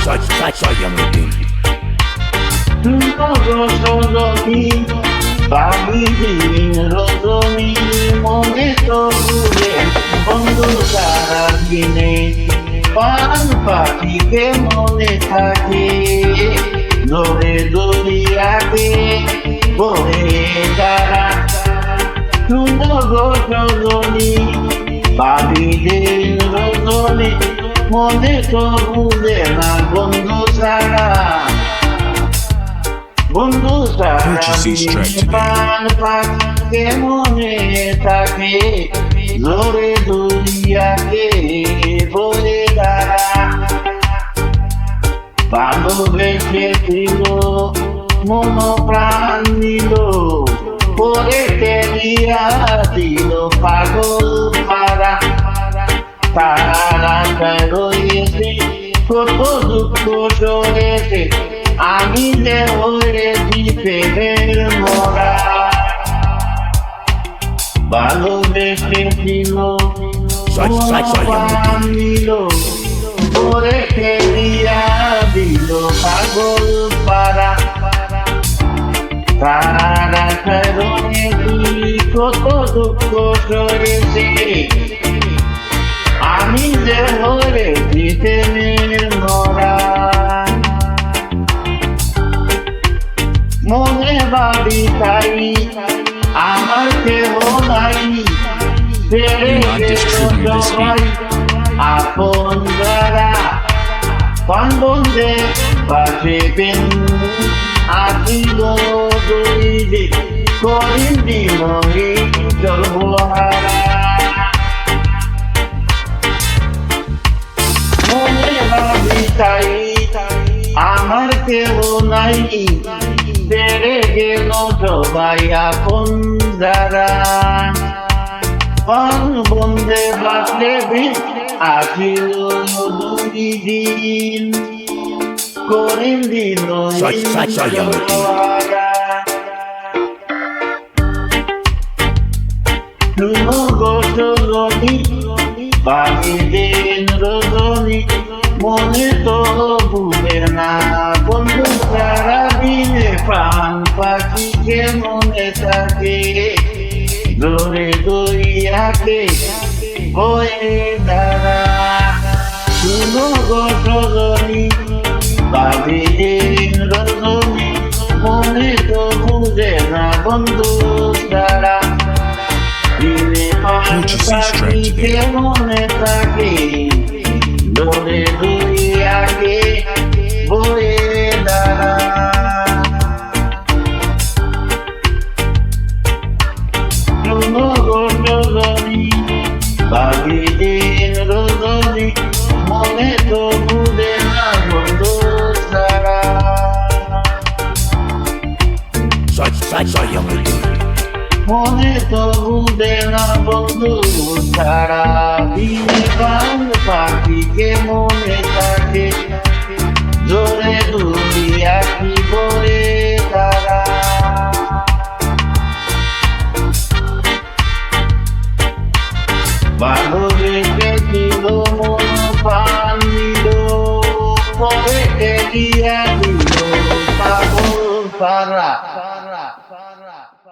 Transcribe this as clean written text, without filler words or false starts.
sayang din. রজনী বাবিদিন রজনী মনে তো ঘুরে বন্ধু সারা দিনে পান পাখিকে মনে থাকে ধরে দরিয়াকে বয়ে যারা রজনী বাবিদিন রজনী মনে তো ঘুরে না বন্ধু সারা বন্ধু পান পাখিকে মনে থাকে জোরে দুনিয়াকে বলে দাঁড়া ভালোবেসেছিল মন প্রাণ নিল পরে টেলিয়া দিল পাগল পাড়া তারা রয়েছে কত দুঃখ সরেছে আমি যে হয়েছি প্রেমের মরা ভালোবেসেছিল নিল পরে ফেলিয়া দিল পাগল পাড়া তারা রয়েছি কত দুঃখ সরেছে আমি যে হয়েছি প্রেমের মরা মনে ভাবি তাই আমার কেহ নাই ছেড়ে গেল সবাই আপন যারা বন্ধে পাশে পেন আসিল দইলে করিম দিল জলহারা মনে ভাবি তাই আমার কেহ নাই ছেড়ে গেল সবাই আপন যারা বন্ধে বাসলে আসিল দুই দিন করিম দিল রজনী বাবিদিন রজনী মনে তো ভুলে না বন্ধু সারা দিনে প্রাণ পাখিকে মনে থাকে জোরে দরিয়াকে বয়ে দাঁড়া শুনো গো রজনী বাবিদিন রজনী মনে তো ভুলে না বন্ধু সারা দিনে প্রাণ পাখিকে মনে থাকে জোরে দরিয়াকে বয়ে দাঁড়া রজনী বাবিদিন রজনী মনে তো ভুলে না বন্ধু সারা sayang din. মনে তো ভুলে না বন্ধু সারা দিনে প্রাণ পাখিকে মনে থাকে জোরে দুনিয়া কি বলে তারা ভালোবেসেছিল মন প্রাণ নিল পরে টেলিয়া দিল পাগল পাড়া